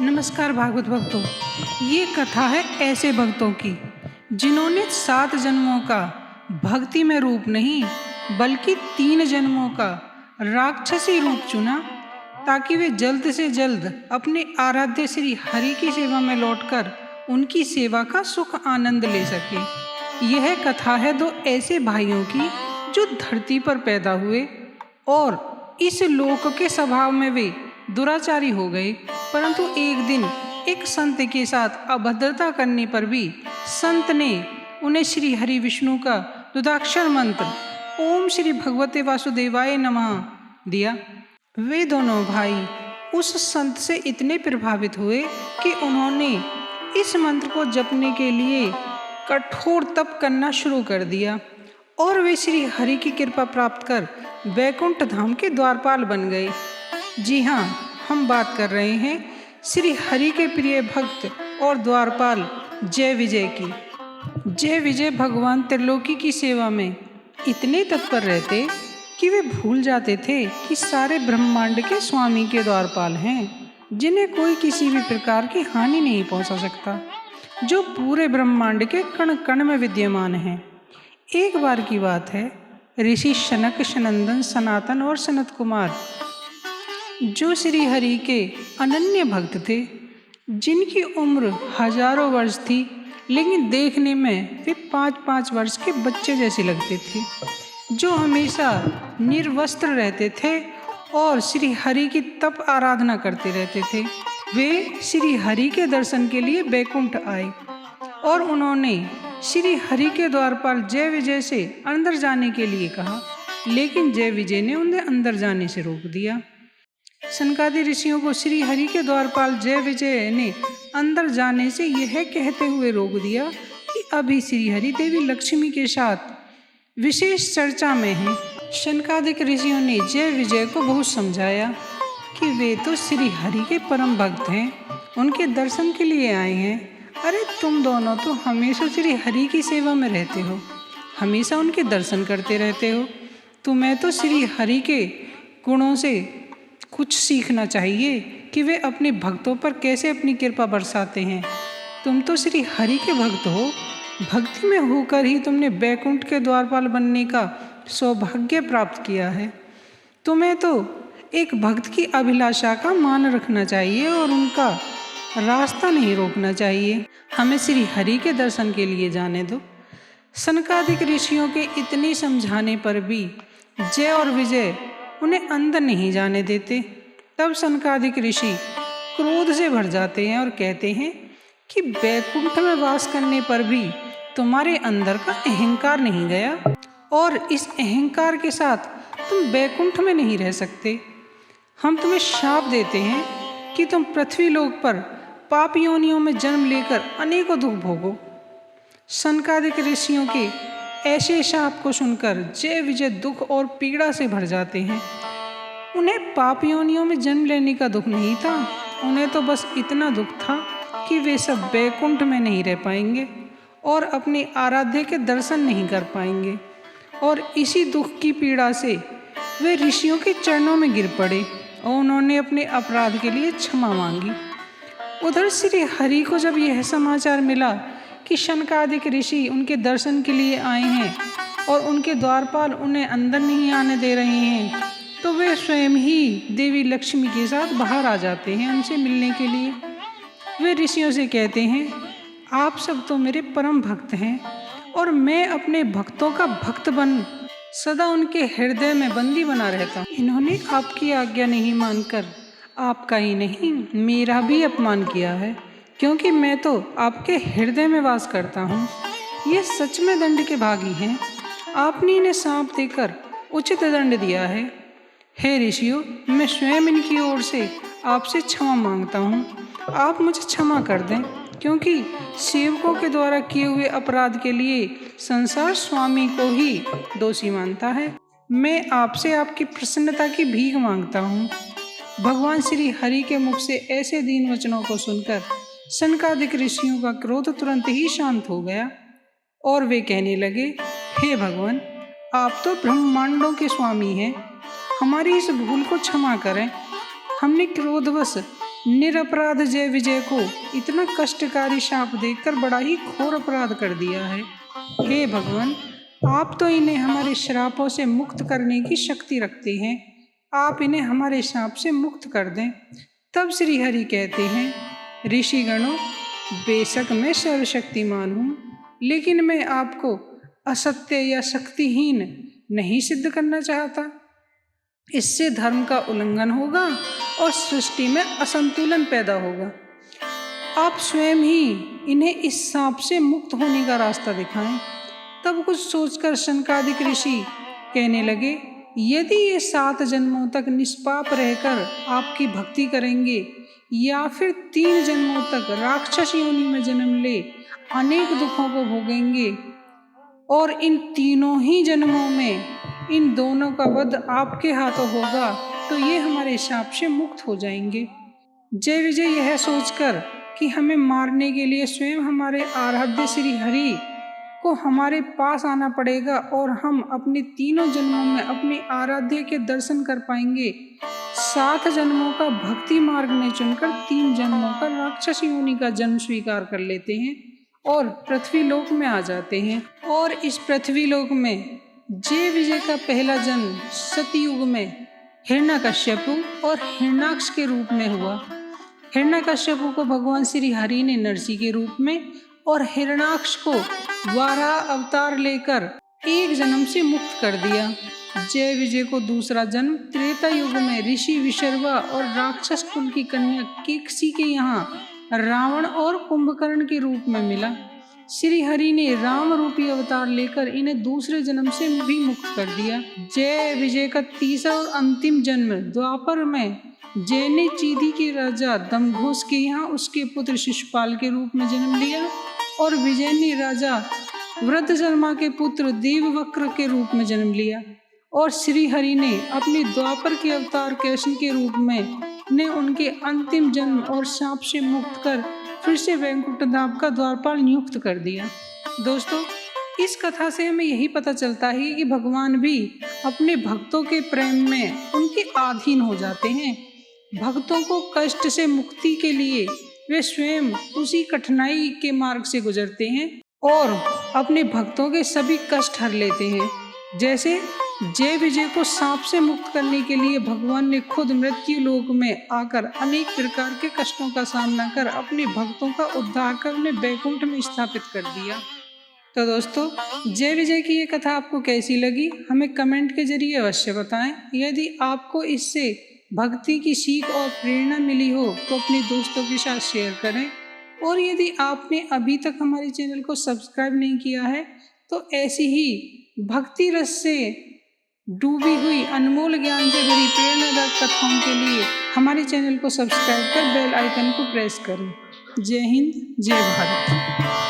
नमस्कार भागवत भक्तों। ये कथा है ऐसे भक्तों की जिन्होंने 7 जन्मों का भक्ति में रूप नहीं बल्कि 3 जन्मों का राक्षसी रूप चुना ताकि वे जल्द से जल्द अपने आराध्य श्री हरि की सेवा में लौटकर उनकी सेवा का सुख आनंद ले सके। यह कथा है 2 ऐसे भाइयों की जो धरती पर पैदा हुए और इस लोक के स्वभाव में वे दुराचारी हो गए, परंतु एक दिन एक संत के साथ अभद्रता करने पर भी संत ने उन्हें श्री हरि विष्णु का दुधाक्षर मंत्र ओम श्री भगवते वासुदेवाय नमः दिया। वे दोनों भाई उस संत से इतने प्रभावित हुए कि उन्होंने इस मंत्र को जपने के लिए कठोर तप करना शुरू कर दिया और वे श्री हरि की कृपा प्राप्त कर वैकुंठ धाम के द्वारपाल बन गए। जी हाँ, हम बात कर रहे हैं श्री हरि के प्रिय भक्त और द्वारपाल जय विजय की। जय विजय भगवान त्रिलोकी की सेवा में इतने तत्पर रहते कि वे भूल जाते थे कि सारे ब्रह्मांड के स्वामी के द्वारपाल हैं, जिन्हें कोई किसी भी प्रकार की हानि नहीं पहुंचा सकता, जो पूरे ब्रह्मांड के कण कण में विद्यमान हैं। एक बार की बात है, ऋषि शनक, सनंदन, सनातन और सनत कुमार जो श्री हरि के अनन्य भक्त थे, जिनकी उम्र हजारों वर्ष थी, लेकिन देखने में वे 5-5 वर्ष के बच्चे जैसे लगते थे, जो हमेशा निर्वस्त्र रहते थे और श्री हरि की तप आराधना करते रहते थे। वे श्री हरि के दर्शन के लिए बैकुंठ आए और उन्होंने श्री हरि के द्वारपाल जय विजय से अंदर जाने के लिए कहा, लेकिन जय विजय ने उन्हें अंदर जाने से रोक दिया। सनकादि ऋषियों को श्री हरि के द्वारपाल जय विजय ने अंदर जाने से यह कहते हुए रोक दिया कि अभी श्री हरि देवी लक्ष्मी के साथ विशेष चर्चा में हैं। सनकादिक ऋषियों ने जय विजय को बहुत समझाया कि वे तो श्री हरि के परम भक्त हैं, उनके दर्शन के लिए आए हैं। अरे तुम दोनों तो हमेशा श्री हरि की सेवा में रहते हो, हमेशा उनके दर्शन करते रहते हो, तुम्हें तो श्री हरि के गुणों से कुछ सीखना चाहिए कि वे अपने भक्तों पर कैसे अपनी कृपा बरसाते हैं। तुम तो श्री हरि के भक्त हो, भक्ति में होकर ही तुमने बैकुंठ के द्वारपाल बनने का सौभाग्य प्राप्त किया है। तुम्हें तो एक भक्त की अभिलाषा का मान रखना चाहिए और उनका रास्ता नहीं रोकना चाहिए। हमें श्री हरि के दर्शन के लिए जाने दो। सनकादिक ऋषियों के इतने समझाने पर भी जय और विजय उन्हें अंदर नहीं जाने देते। तब सनकादिक ऋषि क्रोध से भर जाते हैं और कहते हैं कि बैकुंठ में वास करने पर भी तुम्हारे अंदर का अहंकार नहीं गया और इस अहंकार के साथ तुम बैकुंठ में नहीं रह सकते। हम तुम्हें शाप देते हैं कि तुम पृथ्वी लोक पर पाप योनियों में जन्म लेकर अनेकों दुख भोगो। सनकादिक ऋषियों के ऐसे शाप को सुनकर जय विजय दुख और पीड़ा से भर जाते हैं। उन्हें पाप योनियों में जन्म लेने का दुख नहीं था, उन्हें तो बस इतना दुख था कि वे सब बैकुंठ में नहीं रह पाएंगे और अपने आराध्य के दर्शन नहीं कर पाएंगे। और इसी दुख की पीड़ा से वे ऋषियों के चरणों में गिर पड़े और उन्होंने अपने अपराध के लिए क्षमा मांगी। उधर श्री हरि को जब यह समाचार मिला कि सनकादिक ऋषि उनके दर्शन के लिए आए हैं और उनके द्वारपाल उन्हें अंदर नहीं आने दे रहे हैं, तो वे स्वयं ही देवी लक्ष्मी के साथ बाहर आ जाते हैं उनसे मिलने के लिए। वे ऋषियों से कहते हैं, आप सब तो मेरे परम भक्त हैं और मैं अपने भक्तों का भक्त बन सदा उनके हृदय में बंदी बना रहता हूँ। इन्होंने आपकी आज्ञा नहीं मानकर आपका ही नहीं मेरा भी अपमान किया है, क्योंकि मैं तो आपके हृदय में वास करता हूँ। ये सच में दंड के भागी हैं, आपने इन्हें सांप देकर उचित दंड दिया है। हे ऋषियों, मैं स्वयं इनकी ओर से आपसे क्षमा मांगता हूँ, आप मुझे क्षमा कर दें, क्योंकि सेवकों के द्वारा किए हुए अपराध के लिए संसार स्वामी को ही दोषी मानता है। मैं आपसे आपकी प्रसन्नता की भीख मांगता हूँ। भगवान श्री हरि के मुख से ऐसे दीन वचनों को सुनकर सनकादिक ऋषियों का क्रोध तुरंत ही शांत हो गया और वे कहने लगे, हे भगवान, आप तो ब्रह्मांडों के स्वामी हैं, हमारी इस भूल को क्षमा करें। हमने क्रोधवश निरपराध जय विजय को इतना कष्टकारी शाप देकर बड़ा ही घोर अपराध कर दिया है। हे भगवान, आप तो इन्हें हमारे श्रापों से मुक्त करने की शक्ति रखते हैं, आप इन्हें हमारे शाप से मुक्त कर दें। तब श्री हरि कहते हैं, ऋषिगणों, बेशक मैं सर्वशक्तिमान हूँ, लेकिन मैं आपको असत्य या शक्तिहीन नहीं सिद्ध करना चाहता। इससे धर्म का उल्लंघन होगा और सृष्टि में असंतुलन पैदा होगा। आप स्वयं ही इन्हें इस सांप से मुक्त होने का रास्ता दिखाएं। तब कुछ सोचकर शनकादिक ऋषि कहने लगे, यदि ये 7 जन्मों तक निष्पाप रहकर आपकी भक्ति करेंगे या फिर 3 जन्मों तक राक्षस योनि में जन्म ले अनेक दुखों को भोगेंगे और इन तीनों ही जन्मों में इन दोनों का वध आपके हाथों होगा, तो ये हमारे शाप से मुक्त हो जाएंगे। जय विजय यह सोचकर कि हमें मारने के लिए स्वयं हमारे आराध्य श्री हरि को हमारे पास आना पड़ेगा और हम अपने तीनों जन्मों में अपने आराध्य के दर्शन कर पाएंगे, 7 जन्मों का भक्ति मार्ग ने चुनकर 3 जन्मों का राक्षस योनि का जन्म स्वीकार कर लेते हैं और पृथ्वी लोक में आ जाते हैं। और इस पृथ्वी लोक में जय विजय का पहला जन्म सतयुग में हिरण्यकश्यपु और हिरण्याक्ष के रूप में हुआ। हिरण्यकश्यपु को भगवान श्री हरि ने नरसिंह के रूप में और हिरण्याक्ष को वाराह अवतार लेकर एक जन्म से मुक्त कर दिया। जय विजय को दूसरा जन्म त्रेता युग में ऋषि विशर्वा और राक्षस कुल की कन्या केकसी के यहाँ रावण और कुंभकर्ण के रूप में मिला। श्री हरि ने राम रूपी अवतार लेकर इन्हें दूसरे जन्म से भी मुक्त कर दिया। जय विजय का तीसरा और अंतिम जन्म द्वापर में जय ने चीदी के राजा दमघोष के यहाँ उसके पुत्र शिशुपाल के रूप में जन्म लिया और विजय ने राजा वृद्धशर्मा के पुत्र देववक्र के रूप में जन्म लिया। और श्री हरि ने अपने द्वापर के अवतार कृष्ण के रूप में ने उनके अंतिम जन्म और शाप से मुक्त कर फिर से वैकुंठ धाम का द्वारपाल नियुक्त कर दिया। दोस्तों, इस कथा से हमें यही पता चलता है कि भगवान भी अपने भक्तों के प्रेम में उनके अधीन हो जाते हैं। भक्तों को कष्ट से मुक्ति के लिए वे स्वयं उसी कठिनाई के मार्ग से गुजरते हैं और अपने भक्तों के सभी कष्ट हर लेते हैं। जैसे जय विजय को सांप से मुक्त करने के लिए भगवान ने खुद मृत्यु लोक में आकर अनेक प्रकार के कष्टों का सामना कर अपने भक्तों का उद्धार कर उन्हें वैकुंठ में स्थापित कर दिया। तो दोस्तों, जय विजय की ये कथा आपको कैसी लगी हमें कमेंट के जरिए अवश्य बताएं। यदि आपको इससे भक्ति की सीख और प्रेरणा मिली हो तो अपने दोस्तों के साथ शेयर करें। और यदि आपने अभी तक हमारे चैनल को सब्सक्राइब नहीं किया है तो ऐसी ही भक्ति रस से डूबी हुई अनमोल ज्ञान से भरी प्रेरणादायक कथाओं के लिए हमारे चैनल को सब्सक्राइब कर बेल आइकन को प्रेस करें। जय हिंद, जय भारत।